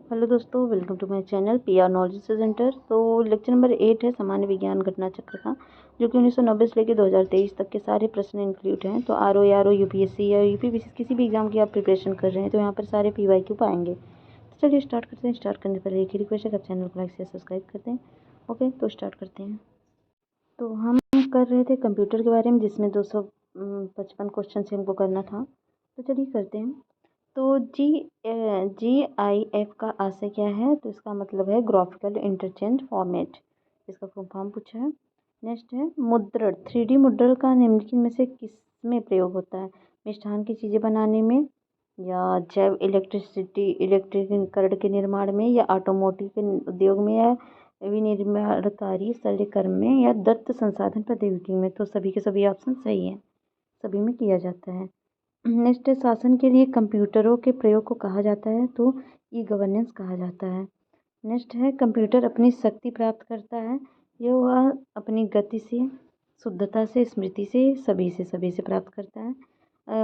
Hello दोस्तों, welcome to my channel P R knowledge centre. तो lecture number 8 है सामान्य विज्ञान घटना चक्र का, जो कि 1990 से लेकर 2023 तक के सारे प्रश्न इंक्लूड हैं। तो आर ओ यूपीएससी या यूपी किसी भी एग्जाम की आप प्रिपरेशन कर रहे हैं तो यहाँ पर सारे पीवाईक्यू पाएंगे। तो चलिए स्टार्ट करते हैं। स्टार्ट करने पर एक ही रिक्वेस्ट है कि आप चैनल को लाइक से सब्सक्राइब करते हैं। ओके, तो स्टार्ट करते हैं। तो हम कर रहे थे कंप्यूटर के बारे में, जिसमें 255 क्वेश्चन से हमको करना था। तो चलिए करते हैं। तो GIF का आशय क्या है? तो इसका मतलब है ग्राफिकल इंटरचेंज फॉर्मेट। इसका फुल फॉर्म पूछा है। नेक्स्ट है मुद्रण। 3D मुद्रण का निम्नलिखित में से किस में प्रयोग होता है? मिष्ठान की चीज़ें बनाने में, या जैव इलेक्ट्रीकरण के निर्माण में, या ऑटोमोटिव के उद्योग में, या विनिर्माणकारी शल्यकर्म में, या दत्त संसाधन प्रौद्योगिकी में। तो सभी के सभी ऑप्शन सही है, सभी में किया जाता है। नेक्स्ट है शासन के लिए कंप्यूटरों के प्रयोग को कहा जाता है? तो ई गवर्नेंस कहा जाता है। नेक्स्ट है कंप्यूटर अपनी शक्ति प्राप्त करता है? यह वह अपनी गति से, शुद्धता से, स्मृति से, सभी से प्राप्त करता है।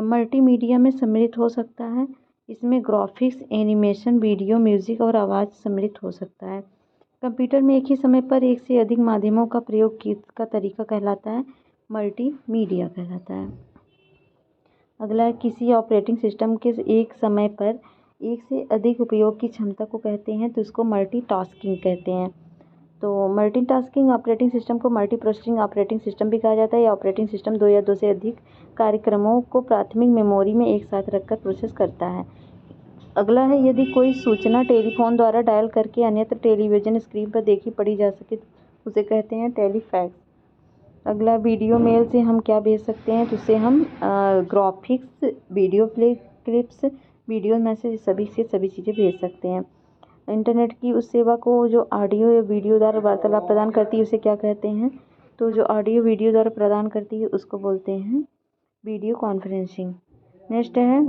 मल्टीमीडिया में सम्मिलित हो सकता है। इसमें ग्राफिक्स, एनिमेशन, वीडियो, म्यूजिक और आवाज़ सम्मिलित हो सकता है। कंप्यूटर में एक ही समय पर एक से अधिक माध्यमों का प्रयोग का तरीका कहलाता है? मल्टीमीडिया कहलाता है। अगला है किसी ऑपरेटिंग सिस्टम के एक समय पर एक से अधिक उपयोग की क्षमता को कहते हैं? तो इसको मल्टीटास्किंग कहते हैं। तो मल्टीटास्किंग ऑपरेटिंग सिस्टम को मल्टी प्रोसेसिंग ऑपरेटिंग सिस्टम भी कहा जाता है। या ऑपरेटिंग सिस्टम दो या दो से अधिक कार्यक्रमों को प्राथमिक मेमोरी में एक साथ रखकर प्रोसेस करता है। अगला है यदि कोई सूचना टेलीफोन द्वारा डायल करके अन्यत्र टेलीविजन स्क्रीन पर देखी पढ़ी जा सके तो उसे कहते हैं टेलीफैक्स। अगला वीडियो मेल से हम क्या भेज सकते हैं? तो उसे हम graphics, video play clips, video message, सभी चीज़ें भेज सकते हैं। इंटरनेट की उस सेवा को जो ऑडियो या वीडियो द्वारा वार्तालाप प्रदान करती है उसे क्या कहते हैं? तो जो ऑडियो वीडियो द्वारा प्रदान करती है उसको बोलते हैं वीडियो कॉन्फ्रेंसिंग। नेक्स्ट है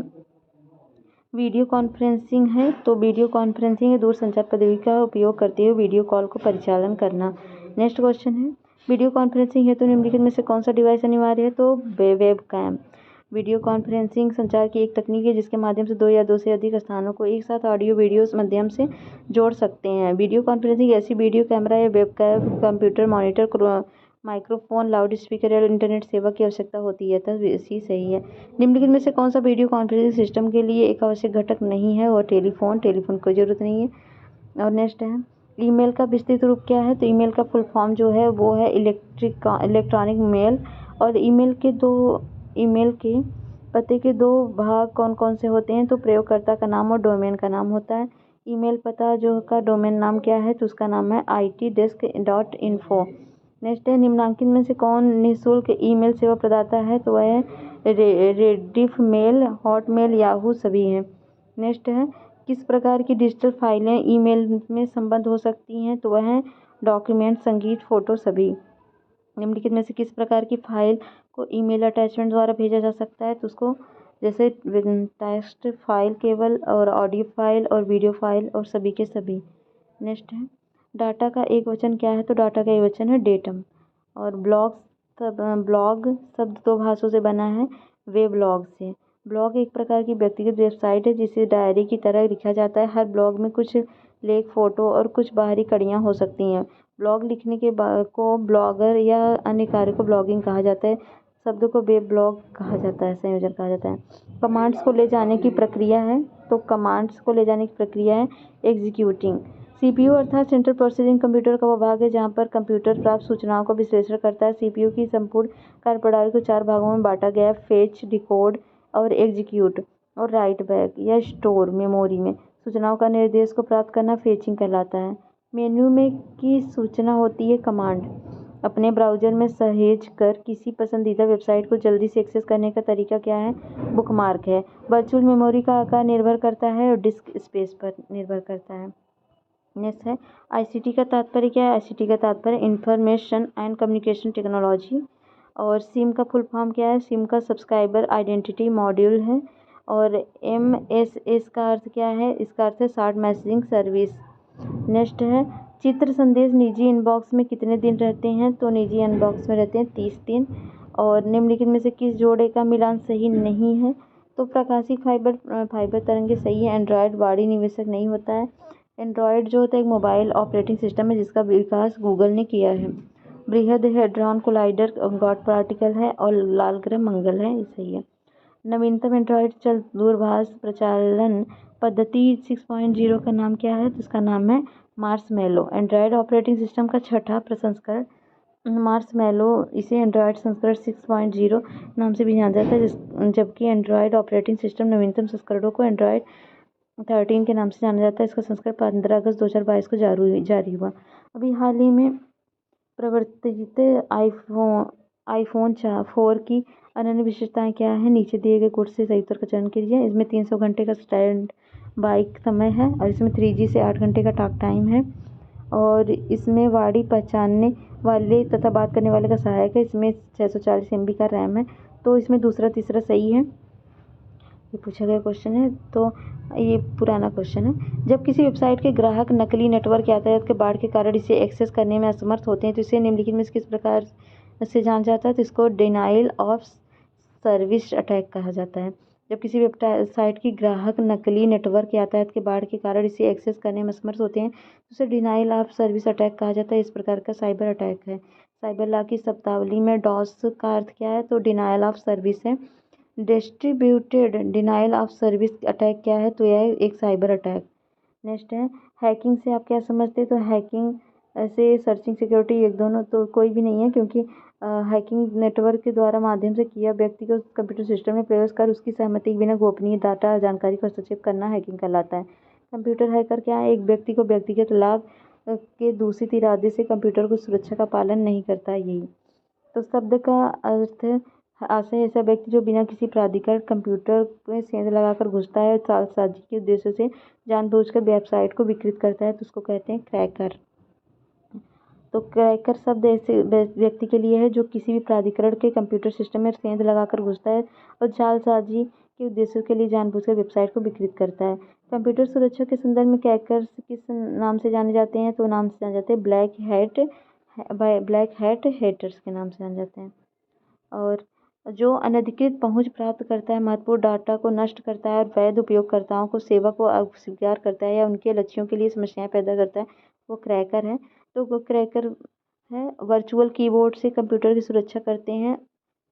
वीडियो कॉन्फ्रेंसिंग है। तो वीडियो कॉन्फ्रेंसिंग है दूरसंचार प्रौद्योगिकी का उपयोग करते हुए वीडियो कॉल को परिचालन करना। नेक्स्ट क्वेश्चन है वीडियो कॉन्फ्रेंसिंग है तो निम्नलिखित में से कौन सा डिवाइस अनिवार्य है? तो वेब कैम। वीडियो कॉन्फ्रेंसिंग संचार की एक तकनीक है जिसके माध्यम से दो या दो से अधिक स्थानों को एक साथ ऑडियो वीडियो माध्यम से जोड़ सकते हैं। वीडियो कॉन्फ्रेंसिंग ऐसी वीडियो कैमरा या web cam, computer monitor, microphone, loud speaker या इंटरनेट सेवा की आवश्यकता होती है। तब इसी सही है। निम्नलिखित में से कौन सा वीडियो कॉन्फ्रेंसिंग सिस्टम के लिए एक आवश्यक घटक नहीं है? और टेलीफोन की जरूरत नहीं है। और नेक्स्ट है ईमेल का विस्तृत रूप क्या है? तो ईमेल का फुल फॉर्म जो है वो है इलेक्ट्रॉनिक मेल। और ईमेल के पते के दो भाग कौन कौन से होते हैं? तो प्रयोगकर्ता का नाम और डोमेन का नाम होता है। ईमेल पता जो का डोमेन नाम क्या है? तो उसका नाम है itdesk.info। नेक्स्ट है निम्नांकित में से कौन निःशुल्क ईमेल सेवा प्रदाता है? तो वह है रेडिफ मेल, हॉटमेल, याहू सभी हैं। नेक्स्ट है किस प्रकार की डिजिटल फाइलें ईमेल में संबद्ध हो सकती हैं? तो वह है डॉक्यूमेंट, संगीत, फोटो सभी। निम्नलिखित में से किस प्रकार की फाइल को ईमेल अटैचमेंट द्वारा भेजा जा सकता है? तो उसको जैसे टेक्स्ट फाइल केवल, और ऑडियो फाइल, और वीडियो फाइल, और सभी के सभी। नेक्स्ट है डाटा का एक वचन क्या है? तो डाटा का एक वचन है डेटम। और ब्लॉग शब्द दो भाषाओं से बना है, वेब्लॉग से। ब्लॉग एक प्रकार की व्यक्तिगत वेबसाइट है जिसे डायरी की तरह लिखा जाता है। हर ब्लॉग में कुछ लेख, फोटो और कुछ बाहरी कड़ियाँ हो सकती हैं। ब्लॉग लिखने के बाद को ब्लॉगर या अन्य कार्य को ब्लॉगिंग कहा जाता है। शब्द को वेब ब्लॉग कहा जाता है, संयोजन कहा जाता है। कमांड्स को ले जाने की प्रक्रिया है। तो कमांड्स को ले जाने की प्रक्रिया है एग्जीक्यूटिंग। सीपीयू अर्थात सेंट्रल प्रोसेसिंग कंप्यूटर का वो भाग है जहाँ पर कंप्यूटर प्राप्त सूचनाओं का विश्लेषण करता है। सीपीयू की संपूर्ण कार्यप्रणाली को 4 भागों में बांटा गया है: फेच, डिकोड और एग्जीक्यूट, और राइट बैक या स्टोर मेमोरी में। सूचनाओं का निर्देश को प्राप्त करना फेचिंग कहलाता है। मेन्यू में की सूचना होती है कमांड। अपने ब्राउज़र में सहेज कर किसी पसंदीदा वेबसाइट को जल्दी से एक्सेस करने का तरीका क्या है? बुकमार्क है। वर्चुअल मेमोरी का आकार निर्भर करता है और डिस्क स्पेस पर निर्भर करता है। नेक्स्ट है आईसीटी का तात्पर्य क्या है? आईसीटी का तात्पर्य इंफॉर्मेशन एंड कम्युनिकेशन टेक्नोलॉजी। और सिम का फुल फॉर्म क्या है? सिम का सब्सक्राइबर आइडेंटिटी मॉड्यूल है। और एमएसएस का अर्थ क्या है? इसका अर्थ है शॉर्ट मैसेजिंग सर्विस। नेक्स्ट है चित्र संदेश निजी इनबॉक्स में कितने दिन रहते हैं? तो निजी इनबॉक्स में रहते हैं 30 दिन। और निम्नलिखित में से किस जोड़े का मिलान सही नहीं है? तो प्रकाशिक फाइबर तरंगे सही है। एंड्रॉयड बाड़ी निवेशक नहीं होता है। एंड्रॉयड जो होता है एक मोबाइल ऑपरेटिंग सिस्टम है जिसका विकास गूगल ने किया है। बृहद हेड्रॉन कोलाइडर गॉड पार्टिकल है और लाल ग्रह मंगल है, ये सही है। नवीनतम एंड्रॉयड चल दूरभाष प्रचालन पद्धति 6.0 का नाम क्या है? तो इसका नाम है मार्शमैलो। एंड्रॉयड ऑपरेटिंग सिस्टम का छठा प्रसंस्करण मार्शमैलो, इसे एंड्रॉयड संस्करण 6.0 नाम से भी जाना जाता है, जबकि एंड्रॉयड ऑपरेटिंग सिस्टम नवीनतम संस्करणों को एंड्रॉयड 13 के नाम से जाना जाता है। इसका संस्करण 15 अगस्त 2022 को जारी हुआ। अभी हाल ही में प्रवर्तित आईफोन 4 की अनन्य विशेषताएं क्या है? नीचे दिए गए कोड से सही उत्तर का चयन कीजिए। इसमें 300 घंटे का स्टैंड बाई समय है और इसमें 3G से 8 घंटे का टॉक टाइम है और इसमें वाणी पहचानने वाले तथा बात करने वाले का सहायक है। इसमें 640 MB का रैम है, तो इसमें दूसरा तीसरा सही है। ये पूछा गया क्वेश्चन है, तो ये पुराना क्वेश्चन है। जब किसी वेबसाइट के ग्राहक नकली नेटवर्क यातायात के बाढ़ के कारण इसे एक्सेस करने में असमर्थ होते हैं तो इसे निम्नलिखित में किस प्रकार से जाना जाता है? तो इसको डिनाइल ऑफ सर्विस अटैक कहा जाता है। जब किसी वेबसाइट की ग्राहक नकली नेटवर्क यातायात के बाढ़ के कारण इसे एक्सेस करने में असमर्थ होते हैं तो उसे डिनाइल ऑफ सर्विस अटैक कहा जाता है। इस प्रकार का साइबर अटैक है। साइबर लॉ की शब्दावली में डॉस का अर्थ क्या है? तो डिनाइल ऑफ सर्विस है। Distributed denial of service attack क्या है? तो यह एक साइबर अटैक। नेक्स्ट है हैकिंग से आप क्या समझते हैं? तो हैकिंग से सर्चिंग सिक्योरिटी एक दोनों तो कोई भी नहीं है, क्योंकि हैकिंग नेटवर्क के द्वारा माध्यम से किया व्यक्ति को कंप्यूटर सिस्टम में प्रवेश कर उसकी सहमति के बिना गोपनीय डाटा जानकारी को हस्तक्षेप करना हैकिंग कहलाता है। कंप्यूटर हैकर क्या है? एक व्यक्ति को व्यक्तिगत लाभ के दूषित इरादे से कंप्यूटर को सुरक्षा का पालन नहीं करता है, यही। तो शब्द का अर्थ आशय ऐसा व्यक्ति जो बिना किसी प्राधिकरण कंप्यूटर में सेंध लगाकर घुसता है और जालसाजी के उद्देश्य से जानबूझकर वेबसाइट को विकृत करता है, तो उसको कहते हैं क्रैकर। तो क्रैकर शब्द ऐसे व्यक्ति के लिए है जो किसी भी प्राधिकरण के कंप्यूटर सिस्टम में सेंध लगाकर घुसता है और जालसाजी के उद्देश्यों के लिए जानबूझकर वेबसाइट को विकृत करता है। कंप्यूटर सुरक्षा के संदर्भ में क्रैकर्स किस नाम से जाने जाते हैं? तो नाम से जाने जाते हैं ब्लैक हैट हैटर्स के नाम से जाने जाते हैं। और जो अनधिकृत पहुंच प्राप्त करता है, महत्वपूर्ण डाटा को नष्ट करता है और वैध उपयोगकर्ताओं को सेवा को अस्वीकार करता है या उनके लक्ष्यों के लिए समस्याएं पैदा करता है, वो क्रैकर है। तो वो क्रैकर है। वर्चुअल कीबोर्ड से कंप्यूटर की सुरक्षा करते हैं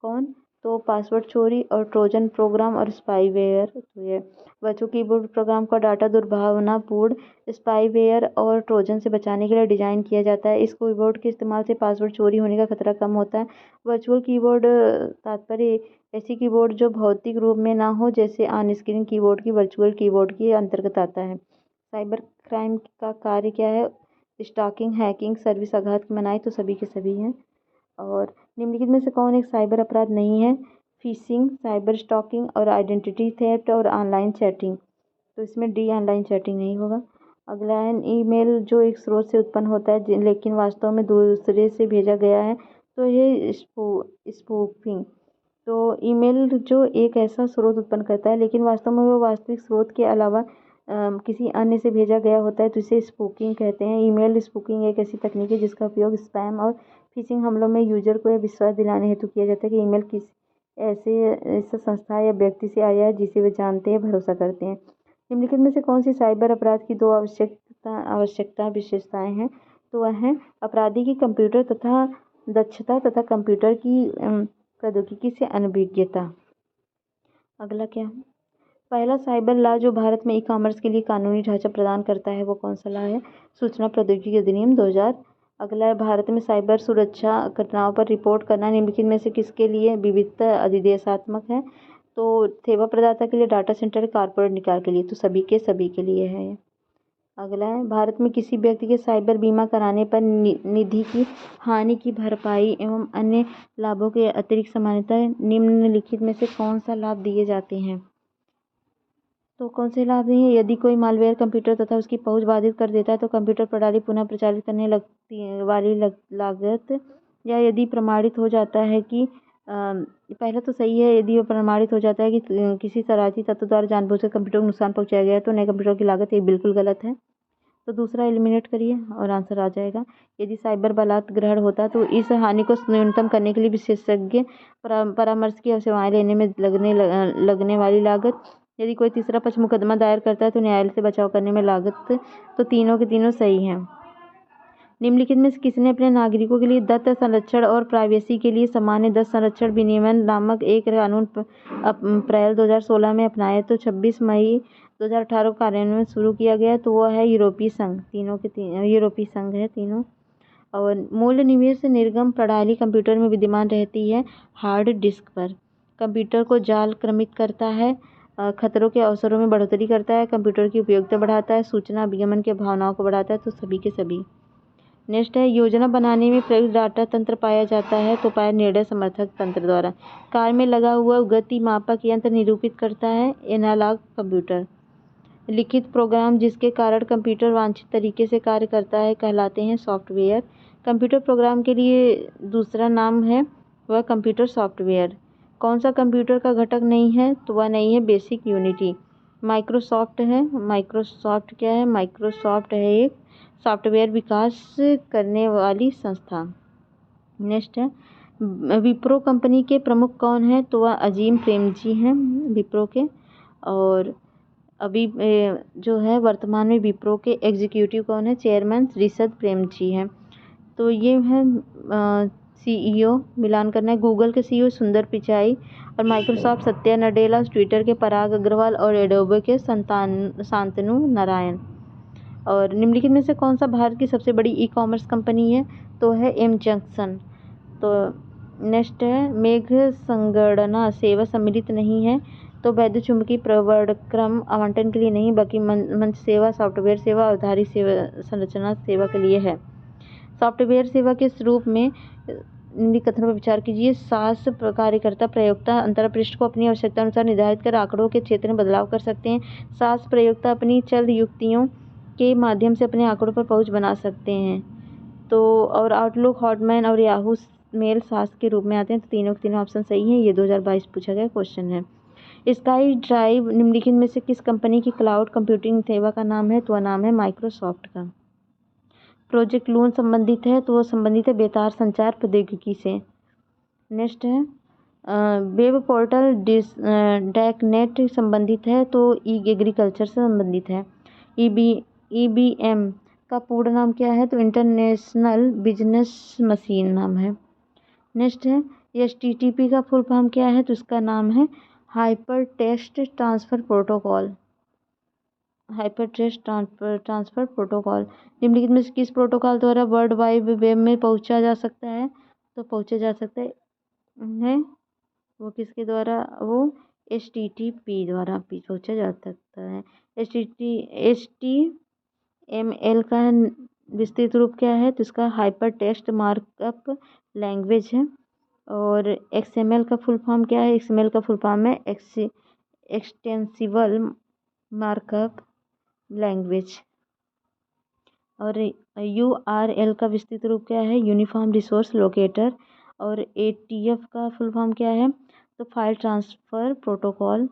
कौन? तो पासवर्ड चोरी और ट्रोजन प्रोग्राम और स्पाईवेयर। तो ये वर्चुअल कीबोर्ड प्रोग्राम का डाटा दुर्भावनापूर्ण स्पाईवेयर और ट्रोजन से बचाने के लिए डिज़ाइन किया जाता है। इस कीबोर्ड के इस्तेमाल से पासवर्ड चोरी होने का खतरा कम होता है। वर्चुअल कीबोर्ड तात्पर्य ऐसी कीबोर्ड जो भौतिक रूप में ना हो, जैसे ऑन स्क्रीन कीबोर्ड की वर्चुअल कीबोर्ड के अंतर्गत आता है। साइबर क्राइम का कार्य क्या है? स्टॉकिंग, हैकिंग, सर्विस आघात की मनाही, तो सभी के सभी हैं। और निम्नलिखित में से कौन एक साइबर अपराध नहीं है? फिशिंग, साइबर स्टॉकिंग और आइडेंटिटी थेफ्ट और ऑनलाइन चैटिंग। तो इसमें डी ऑनलाइन चैटिंग नहीं होगा। अगला है ईमेल जो एक स्रोत से उत्पन्न होता है लेकिन वास्तव में दूसरे से भेजा गया है, तो ये स्पूफिंग। तो ईमेल जो एक ऐसा स्रोत उत्पन्न करता है लेकिन वास्तव में वो वास्तविक स्रोत के अलावा किसी अन्य से भेजा गया होता है, तो इसे स्पूफिंग कहते हैं। ईमेल स्पूफिंग एक ऐसी तकनीक है जिसका उपयोग स्पैम और फिशिंग हमलों में यूजर को यह विश्वास दिलाने हेतु किया जाता है कि ईमेल किस ऐसे संस्था या व्यक्ति से आया है जिसे वे जानते हैं, भरोसा करते हैं। निम्नलिखित में से कौन सी साइबर अपराध की दो आवश्यकता विशेषताएं हैं? तो वह है अपराधी की कंप्यूटर तथा दक्षता तथा कंप्यूटर की प्रौद्योगिकी से अनभिज्ञता। अगला क्या है? पहला साइबर लॉ जो भारत में ई-कॉमर्स के लिए कानूनी ढांचा प्रदान करता है, वो कौन सा लॉ है? सूचना प्रौद्योगिकी अधिनियम 2000। अगला है भारत में साइबर सुरक्षा घटनाओं पर रिपोर्ट करना निम्नलिखित में से किसके लिए विविधता अधिदेशात्मक है? तो सेवा प्रदाता के लिए, डाटा सेंटर, कॉर्पोरेट निकाय के लिए, तो सभी के लिए है। अगला है भारत में किसी व्यक्ति के साइबर बीमा कराने पर निधि की हानि की भरपाई एवं अन्य लाभों के अतिरिक्त सामान्यतः निम्नलिखित में से कौन सा लाभ दिए जाते हैं? तो कौन से लाभ नहीं है? यदि कोई मालवेयर कंप्यूटर तथा उसकी पहुंच बाधित कर देता है तो कंप्यूटर प्रणाली पुनः प्रचालित करने वाली लागत, या यदि प्रमाणित हो जाता है कि पहला तो सही है, यदि वो प्रमाणित हो जाता है कि किसी शरारती तत्व द्वारा जानबूझकर कंप्यूटर को नुकसान पहुंचाया गया है तो नए कंप्यूटर की लागत, ये बिल्कुल गलत है। तो दूसरा एलिमिनेट करिए और आंसर आ जाएगा। यदि साइबर बलात् ग्रहण होता तो इस हानि को न्यूनतम करने के लिए विशेषज्ञ परामर्श की सेवाएं लेने में लगने वाली लागत, यदि कोई तीसरा पक्ष मुकदमा दायर करता है तो न्यायालय से बचाव करने में लागत, तो तीनों के तीनों सही हैं। निम्नलिखित में से किसने अपने नागरिकों के लिए दत्त संरक्षण और प्राइवेसी के लिए सामान्य दत्त संरक्षण विनियमन नामक एक कानून अप्रैल 2016 में अपनाया? तो 26 मई 2018 को कार्यान्वयन शुरू किया गया, तो वह है यूरोपीय संघ। तीनों के यूरोपीय संघ है तीनों। और मूल्य निवेश निर्गम प्रणाली कंप्यूटर में विद्यमान रहती है हार्ड डिस्क पर। कंप्यूटर को जाल क्रमित करता है, खतरों के अवसरों में बढ़ोतरी करता है, कंप्यूटर की उपयोगिता बढ़ाता है, सूचना विनिमय के भावनाओं को बढ़ाता है, तो सभी के सभी। नेक्स्ट है, योजना बनाने में प्रयुक्त डाटा तंत्र पाया जाता है, तो पाया निर्णय समर्थक तंत्र द्वारा। कार में लगा हुआ गति मापक यंत्र निरूपित करता है एनालॉग कंप्यूटर। लिखित प्रोग्राम जिसके कारण कंप्यूटर वांछित तरीके से कार्य करता है कहलाते हैं सॉफ्टवेयर। कंप्यूटर प्रोग्राम के लिए दूसरा नाम है वह कंप्यूटर सॉफ्टवेयर। कौन सा कंप्यूटर का घटक नहीं है? तो वह नहीं है बेसिक यूनिटी। माइक्रोसॉफ्ट है। माइक्रोसॉफ्ट क्या है? माइक्रोसॉफ्ट है एक सॉफ्टवेयर विकास करने वाली संस्था। नेक्स्ट है, विप्रो कंपनी के प्रमुख कौन है? तो वह अजीम प्रेमजी हैं विप्रो के। और अभी जो है वर्तमान में विप्रो के एग्जीक्यूटिव कौन है? चेयरमैन ऋषभ प्रेमजी हैं। तो ये है सीईओ, मिलान करना है। गूगल के सीईओ सुंदर पिचाई और माइक्रोसॉफ्ट सत्या नडेला, ट्विटर के पराग अग्रवाल और एडोबे के शांतनु नारायण। और निम्नलिखित में से कौन सा भारत की सबसे बड़ी ई कॉमर्स कंपनी है? तो है एम जंक्शन। तो नेक्स्ट है, मेघ संगणना सेवा सम्मिलित नहीं है, तो वैद्य चुंबकीय प्रवर्तक्रम आवंटन के लिए नहीं, बल्कि मंच सेवा, सॉफ्टवेयर सेवा, अवधारित सेवा संरचना सेवा के लिए है। सॉफ्टवेयर सेवा के रूप में कथन पर विचार कीजिए। सास कार्यकर्ता प्रयोक्ता अंतरपृष्ठ को अपनी आवश्यकता अनुसार निर्धारित कर आंकड़ों के क्षेत्र में बदलाव कर सकते हैं। सास प्रयोक्ता अपनी चल युक्तियों के माध्यम से अपने आंकड़ों पर पहुंच बना सकते हैं। तो और आउटलुक, हॉटमेल और याहू मेल सास के रूप में आते हैं, तो तीनों के तीनों ऑप्शन सही हैं। ये 2022 पूछा गया क्वेश्चन है। स्काई ड्राइव निम्नलिखित में से किस कंपनी की क्लाउड कंप्यूटिंग सेवा का नाम है? तो वह नाम है माइक्रोसॉफ्ट का। प्रोजेक्ट लून संबंधित है, तो वह संबंधित है बेतार संचार प्रौद्योगिकी से। नेक्स्ट है, वेब पोर्टल डैकनेट संबंधित है, तो ई एग्रीकल्चर से संबंधित है। ईबीएम का पूर्ण नाम क्या है? तो इंटरनेशनल बिजनेस मशीन नाम है। नेक्स्ट है, एचटीटीपी का फुल फॉर्म क्या है? तो इसका नाम है hyper text transfer protocol. Hyper text transfer protocol. निम्नलिखित में से किस प्रोटोकॉल द्वारा वर्ल्ड वाइड वेब में पहुंचा जा सकता है? तो पहुंचा जा सकता है वो किसके द्वारा? वो HTTP द्वारा पहुंचा जा सकता है। HTML का विस्तृत रूप क्या है? तो इसका हाइपर टेक्स्ट मार्कअप लैंग्वेज है। और XML का फुल फॉर्म क्या है? XML का फुल फॉर्म है एक्सटेंसिबल मार्कअप लैंग्वेज। और URL का विस्तृत रूप क्या है? Uniform resource locator. और ATF का फुल फॉर्म क्या है? तो फाइल ट्रांसफ़र प्रोटोकॉल।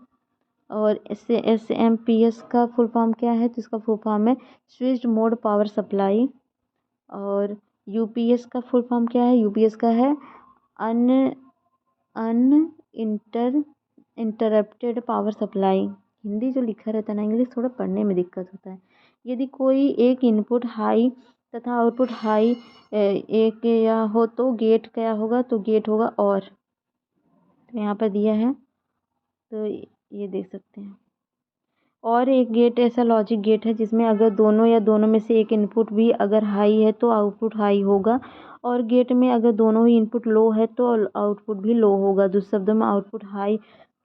और SMPS का फुल फॉर्म क्या है? तो इसका फुल फॉर्म है स्विच्ड मोड पावर सप्लाई। और UPS का फुल फॉर्म क्या है? UPS का है इंटरप्टेड पावर सप्लाई। हिंदी जो लिखा रहता है ना, इंग्लिश थोड़ा पढ़ने में दिक्कत होता है। यदि कोई एक इनपुट हाई तथा आउटपुट हाई एक या हो तो गेट क्या होगा? तो गेट होगा और। तो यहाँ पर दिया है, तो ये देख सकते हैं। और एक गेट ऐसा लॉजिक गेट है जिसमें अगर दोनों या दोनों में से एक इनपुट भी अगर हाई है तो आउटपुट हाई होगा, और गेट में अगर दोनों ही इनपुट लो है तो आउटपुट भी लो होगा। दूसरे शब्दों में आउटपुट हाई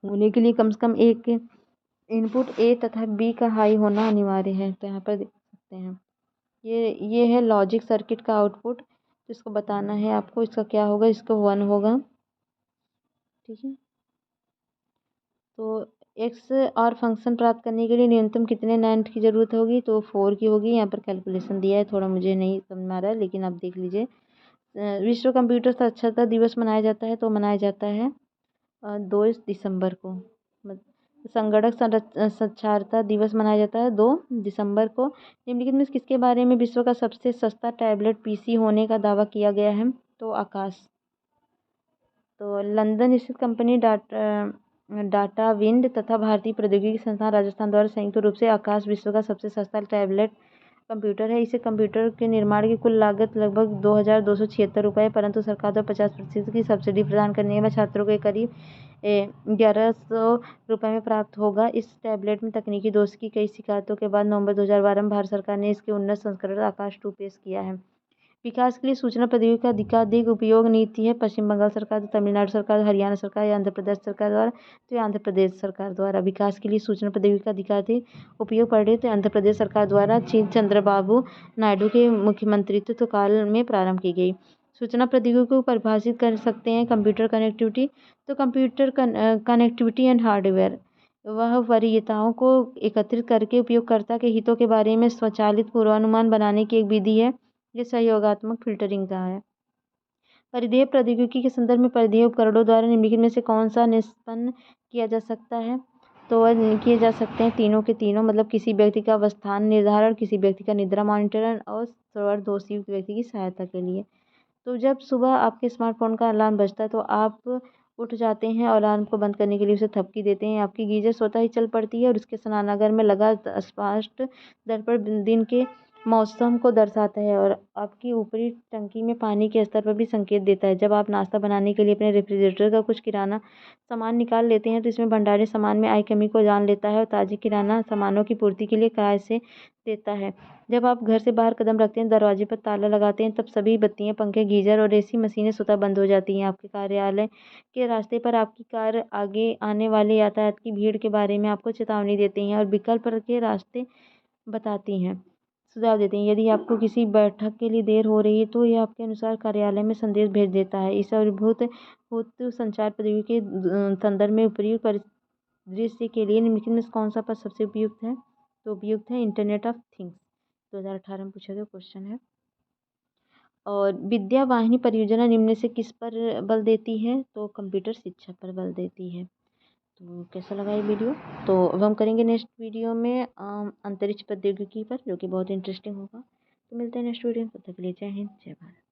होने के लिए कम से कम एक इनपुट A तथा B का हाई होना अनिवार्य है। तो यहाँ पर देख सकते हैं, ये है लॉजिक सर्किट का आउटपुट। तो इसको बताना है आपको, इसका क्या होगा? इसका 1 होगा। ठीक है। तो एक्स और फंक्शन प्राप्त करने के लिए न्यूनतम कितने NAND की ज़रूरत होगी? तो 4 की होगी। यहाँ पर कैलकुलेशन दिया है, थोड़ा मुझे नहीं समझ में आ रहा है, लेकिन आप देख लीजिए। विश्व कंप्यूटर साक्षरता दिवस मनाया जाता है, तो मनाया जाता है 2 दिसंबर को। संगणक साक्षरता दिवस मनाया जाता है 2 दिसंबर को। निम्नलिखित में किसके बारे में विश्व का सबसे सस्ता टैबलेट PC होने का दावा किया गया है? तो आकाश। तो लंदन स्थित कंपनी डाटा विंड तथा भारतीय प्रौद्योगिकी संस्थान राजस्थान द्वारा संयुक्त रूप से आकाश विश्व का सबसे सस्ता टैबलेट कंप्यूटर है। इसे कंप्यूटर के निर्माण की कुल लागत लगभग 2,276 रुपये है, परंतु सरकार द्वारा 50% की सब्सिडी प्रदान करने के बाद छात्रों के करीब 1,100 रुपये में प्राप्त होगा। इस टैबलेट में तकनीकी दोष की कई शिकायतों के बाद नवंबर 2012 में भारत सरकार ने इसके उन्नत संस्करण आकाश 2 पेश किया है। विकास के लिए सूचना प्रौद्योगिकी का अधिकाधिक उपयोग नीति है पश्चिम बंगाल सरकार, तमिलनाडु सरकार, हरियाणा सरकार या आंध्र प्रदेश सरकार द्वारा। तो आंध्र प्रदेश सरकार द्वारा विकास के लिए सूचना प्रौद्योगिकी का अधिकाधिक उपयोग पढ़ रहे थे आंध्र प्रदेश सरकार द्वारा चंद्रबाबू नायडू के मुख्यमंत्रित्व काल में प्रारंभ की गई। सूचना प्रौद्योगिकी को परिभाषित कर सकते हैं कंप्यूटर कनेक्टिविटी। तो कंप्यूटर कनेक्टिविटी एंड हार्डवेयर वह वरीयताओं को एकत्रित करके उपयोगकर्ता के हितों के बारे में स्वचालित पूर्वानुमान बनाने की एक विधि है। ये सहयोगात्मक फिल्टरिंग का है। परिधेय प्रौद्योगिकी के संदर्भ में परिधेय उपकरणों द्वारा निम्नलिखित में से कौन सा निष्पन्न किया जा सकता है? तो वह किए जा सकते हैं तीनों के तीनों, मतलब किसी व्यक्ति का अवस्थान निर्धारण, किसी व्यक्ति का निद्रा मॉनिटरिंग और स्वर्णदोषयुक्त व्यक्ति की सहायता के लिए। तो जब सुबह आपके स्मार्टफोन का अलार्म बजता है तो आप उठ जाते हैं और अलार्म को बंद करने के लिए उसे थपकी देते हैं। आपकी गीजर स्वतः ही चल पड़ती है और उसके स्नानागार में लगा स्पष्ट दर पर दिन के मौसम को दर्शाता है और आपकी ऊपरी टंकी में पानी के स्तर पर भी संकेत देता है। जब आप नाश्ता बनाने के लिए अपने रेफ्रिजरेटर का कुछ किराना सामान निकाल लेते हैं तो इसमें भंडारे सामान में आई कमी को जान लेता है और ताज़े किराना सामानों की पूर्ति के लिए किराए से देता है। जब आप घर से बाहर कदम रखते हैं, दरवाजे पर ताला लगाते हैं, तब सभी बत्तियां, पंखे, गीजर और एसी मशीनें स्वतः बंद हो जाती हैं। आपके कार्यालय के रास्ते पर आपकी कार आगे आने वाले यातायात की भीड़ के बारे में आपको चेतावनी देती हैं और विकल्प के रास्ते बताती हैं, सुझाव देते हैं। यदि आपको किसी बैठक के लिए देर हो रही है तो यह आपके अनुसार कार्यालय में संदेश भेज देता है। इस आविर्भूत संचार प्रौद्योगिकी के संदर्भ में उपयुक्त परिदृश्य के लिए निम्नलिखित में कौन सा पद सबसे उपयुक्त है? तो उपयुक्त है इंटरनेट ऑफ थिंग्स। 2018 में पूछा गया क्वेश्चन है। और विद्या वाहिनी परियोजना निम्न से किस पर बल देती है? तो कंप्यूटर शिक्षा पर बल देती है। तो कैसा लगा ये वीडियो? तो अब हम करेंगे नेक्स्ट वीडियो में अंतरिक्ष प्रौद्योगिकी पर, जो कि बहुत इंटरेस्टिंग होगा। तो मिलते हैं नेक्स्ट वीडियो में, तब तक के लिए जय हिंद, जय भारत।